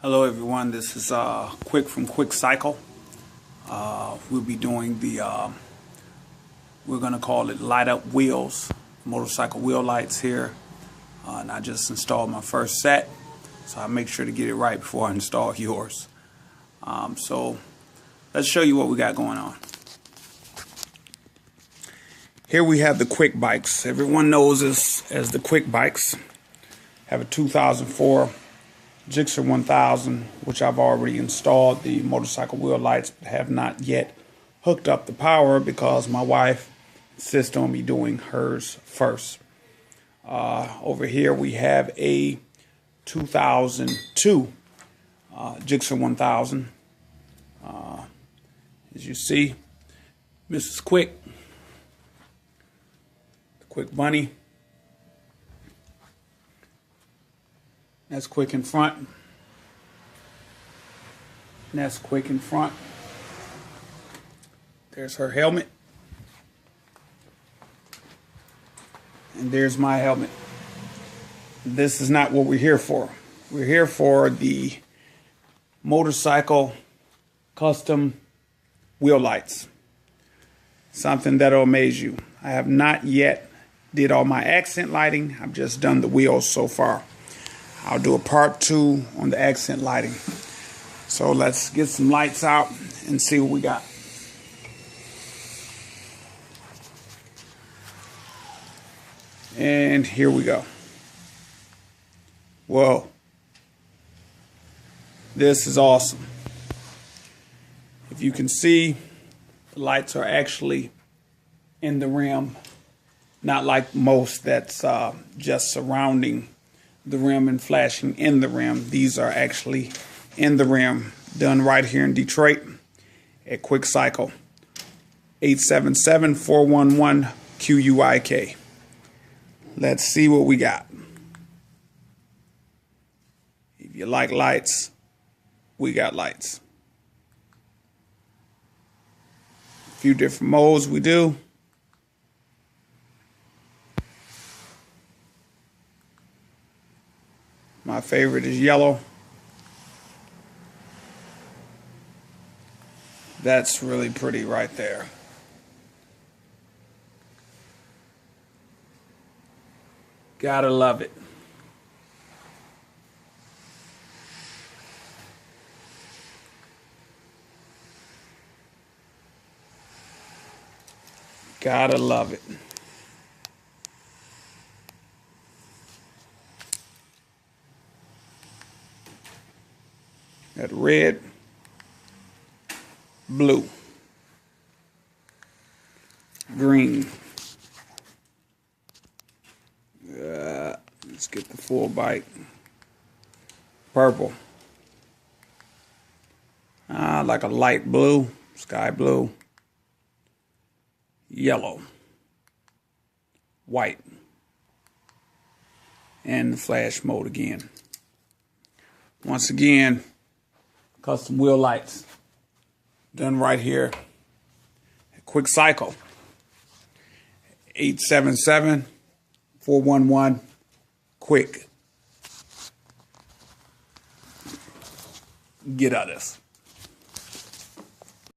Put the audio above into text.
Hello everyone, this is Quik from Quik Cycle. We'll be doing the, we're going to call it light up wheels, motorcycle wheel lights here. And I just installed my first set, so I make sure to get it right before I install yours. So let's show you what we got going on. Here we have the Quik bikes. Everyone knows this as the Quik bikes. Have a 2004 Gixxer 1000, which I've already installed the motorcycle wheel lights, but have not yet hooked up the power because my wife insists on me doing hers first. Over here we have a 2002 Gixxer 1000. As you see, Mrs. Quik, the Quik Bunny. That's Quik in front. And that's Quik in front. There's her helmet. And there's my helmet. This is not what we're here for. We're here for the motorcycle custom wheel lights. Something that'll amaze you. I have not yet did all my accent lighting. I've just done the wheels so far. I'll do a part 2 on the accent lighting. So let's get some lights out and see what we got. And here we go. Whoa. This is awesome. If you can see, the lights are actually in the rim. Not like most that's just surrounding the rim and flashing in the rim. These are actually in the rim, done right here in Detroit at Quik Cycle. 877-411-QUIK. Let's see what we got. If you like lights, we got lights. A few different modes we do. My favorite is yellow. That's really pretty right there. Gotta love it. Gotta love it. Got red, blue, green. Let's get the full bike. Purple. Like a light blue, sky blue. Yellow. White. And the flash mode again. Once again, custom wheel lights done right here at Quik Cycle. 877-411-QUIK. Get at us.